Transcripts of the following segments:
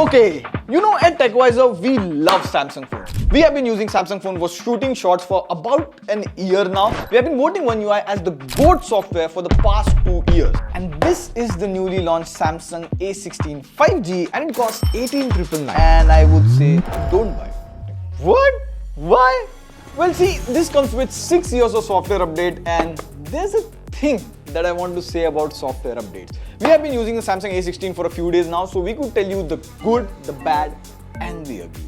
Okay, you know at TechWiser we love Samsung phones. We have been using Samsung phone for shooting shots for about an year now. We have been voting One UI as the GOAT software for the past 2 years. And this is the newly launched Samsung A16 5G and it costs 18,999. And I would say don't buy it. What? Why? Well see, this comes with 6 years of software update and there's a thing that I want to say about software updates. We have been using the Samsung A16 for a few days now, so we could tell you the good, the bad and the ugly.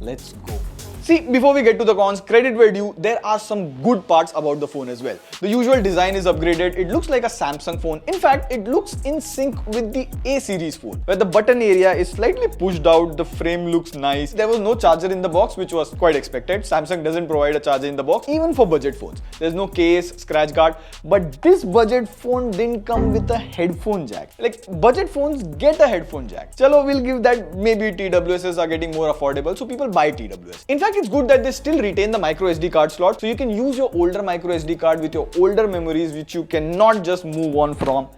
Let's go. See, before we get to the cons, credit where due, there are some good parts about the phone as well. The usual design is upgraded, it looks like a Samsung phone. In fact, it looks in sync with the A series phone, where the button area is slightly pushed out, the frame looks nice. There was no charger in the box, which was quite expected. Samsung doesn't provide a charger in the box, even for budget phones. There's no case, scratch guard, but this budget phone didn't come with a headphone jack. Like, budget phones get a headphone jack. Chalo, we'll give that maybe TWSs are getting more affordable, so people buy TWS. In fact, it's good that they still retain the micro SD card slot, so you can use your older micro SD card with your older memories which you cannot just move on from.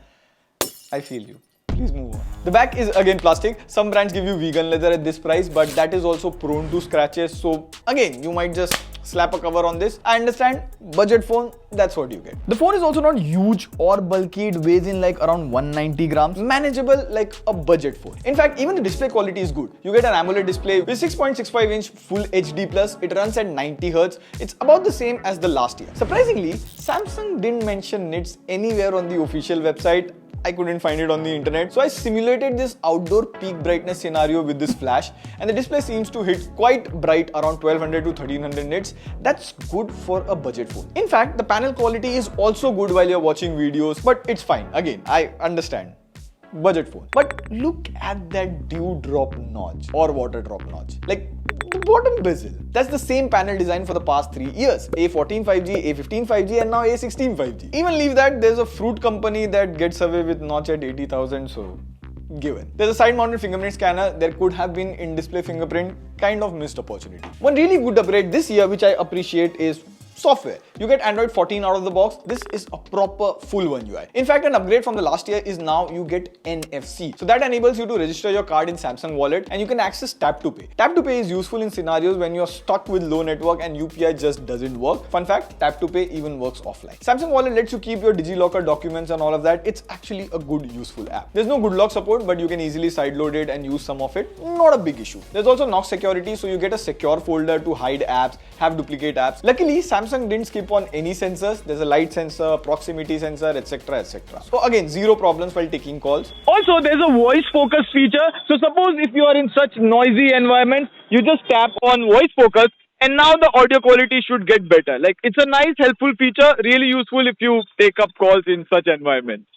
I feel you. Please move on. The back is again plastic. Some brands give you vegan leather at this price, but that is also prone to scratches. So again, you might just slap a cover on this. I understand, budget phone, that's what you get. The phone is also not huge or bulky. It weighs in like around 190 grams. Manageable like a budget phone. In fact, even the display quality is good. You get an AMOLED display with 6.65-inch Full HD+. It runs at 90 Hz. It's about the same as the last year. Surprisingly, Samsung didn't mention nits anywhere on the official website. I couldn't find it on the internet. So I simulated this outdoor peak brightness scenario with this flash and the display seems to hit quite bright around 1200 to 1300 nits. That's good for a budget phone. In fact, the panel quality is also good while you're watching videos, but it's fine. Again, I understand. Budget phone. But look at that dewdrop notch or water drop notch. Like the bottom bezel. That's the same panel design for the past 3 years. A14 5G, A15 5G and now A16 5G. Even leave that, there's a fruit company that gets away with notch at 80,000, so given. There's a side-mounted fingerprint scanner. There could have been in-display fingerprint. Kind of missed opportunity. One really good upgrade this year which I appreciate is software. You get Android 14 out of the box. This is a proper full One UI. In fact, an upgrade from the last year is now you get NFC. So that enables you to register your card in Samsung Wallet and you can access Tap to Pay. Tap to Pay is useful in scenarios when you're stuck with low network and UPI just doesn't work. Fun fact, Tap to Pay even works offline. Samsung Wallet lets you keep your DigiLocker documents and all of that. It's actually a good, useful app. There's no good lock support, but you can easily sideload it and use some of it. Not a big issue. There's also Knox security, so you get a secure folder to hide apps, have duplicate apps. Luckily, Samsung didn't skip on any sensors. There's a light sensor, proximity sensor, etc, etc. So again, zero problems while taking calls. Also, there's a voice focus feature. So suppose if you are in such noisy environments, you just tap on voice focus and now the audio quality should get better. Like, it's a nice, helpful feature, really useful if you take up calls in such environments.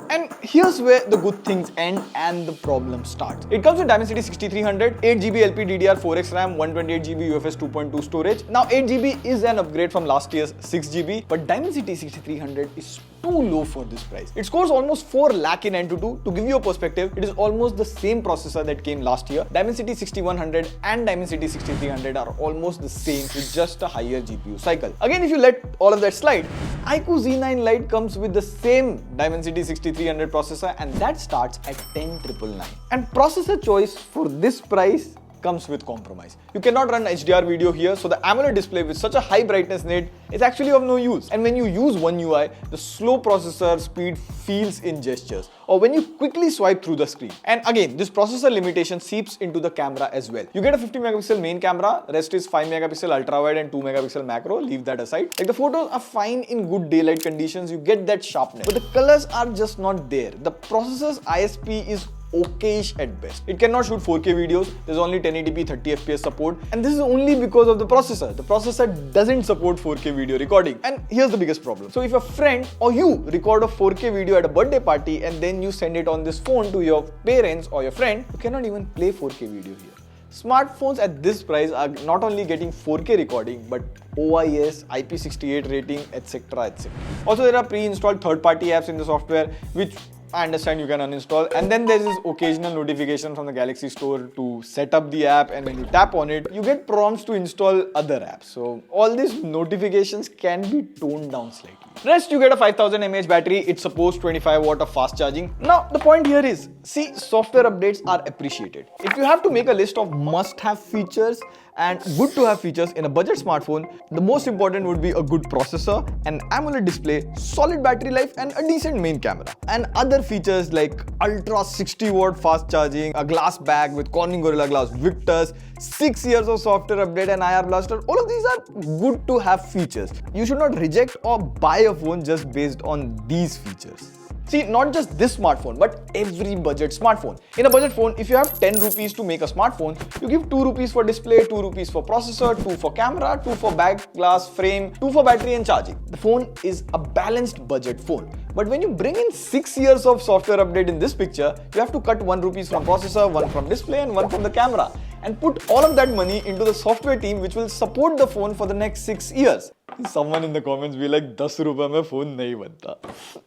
And here's where the good things end and the problem starts. It comes with Dimensity 6300, 8GB LPDDR4X RAM, 128GB UFS 2.2 storage. Now 8GB is an upgrade from last year's 6GB, but Dimensity 6300 is too low for this price. It scores almost 4 lakh in Antutu. To give you a perspective, it is almost the same processor that came last year. Dimensity 6100 and Dimensity 6300 are almost the same with just a higher GPU cycle. Again, if you let all of that slide, iQOO Z9 Lite comes with the same Dimensity 6300 processor and that starts at 10,999. And processor choice for this price comes with compromise. You cannot run HDR video here, so the AMOLED display with such a high brightness need is actually of no use. And when you use One UI, the slow processor speed feels in gestures or when you quickly swipe through the screen. And again, this processor limitation seeps into the camera as well. You get a 50 megapixel main camera, rest is 5 megapixel ultra wide and 2 megapixel macro, leave that aside. Like, the photos are fine in good daylight conditions, you get that sharpness, but the colors are just not there. The processor's ISP is okayish at best. It cannot shoot 4K videos, there's only 1080p 30 FPS support, and this is only because of the processor. The processor doesn't support 4K video recording, and here's the biggest problem. So if a friend or you record a 4K video at a birthday party and then you send it on this phone to your parents or your friend, you cannot even play 4K video here. Smartphones at this price are not only getting 4K recording, but OIS, IP68 rating, etc, etc. Also, there are pre-installed third-party apps in the software, which I understand you can uninstall, and then there's this occasional notification from the Galaxy store to set up the app, and when you tap on it, you get prompts to install other apps. So all these notifications can be toned down slightly. Rest, you get a 5000 mAh battery. It supports 25 watt of fast charging. Now the point here is, see, software updates are appreciated. If you have to make a list of must-have features and good to have features in a budget smartphone, the most important would be a good processor, an AMOLED display, solid battery life, and a decent main camera. And other features like ultra 60 watt fast charging, a glass bag with Corning Gorilla Glass Victus, 6 years of software update and IR blaster, all of these are good to have features. You should not reject or buy a phone just based on these features. See, not just this smartphone, but every budget smartphone. In a budget phone, if you have 10 rupees to make a smartphone, you give 2 rupees for display, 2 rupees for processor, 2 for camera, 2 for back glass frame, 2 for battery and charging. The phone is a balanced budget phone. But when you bring in 6 years of software update in this picture, you have to cut 1 rupees from processor, 1 from display and 1 from the camera, and put all of that money into the software team which will support the phone for the next 6 years. Someone in the comments be like, 10 rupees mein phone nahi banta.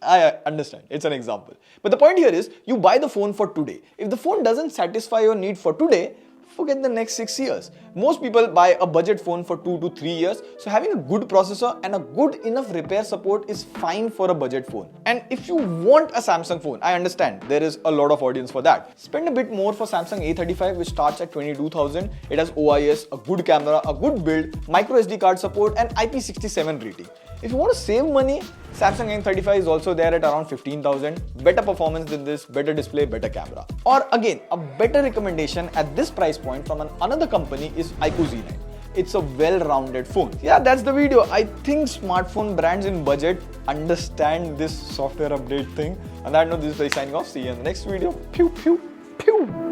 I understand, it's an example. But the point here is, you buy the phone for today. If the phone doesn't satisfy your need for today, forget the next 6 years. Most people buy a budget phone for 2 to 3 years, so having a good processor and a good enough repair support is fine for a budget phone. And if you want a Samsung phone, I understand there is a lot of audience for that. Spend a bit more for Samsung A35, which starts at 22,000. It has OIS, a good camera, a good build, micro SD card support and IP67 rating. If you want to save money, Samsung A35 is also there at around 15,000. Better performance than this, better display, better camera. Or again, a better recommendation at this price point from another company is iQOO Z9. It's a well-rounded phone. Yeah, that's the video. I think smartphone brands in budget understand this software update thing. On that note, this is Ray signing off. See you in the next video. Pew, pew, pew.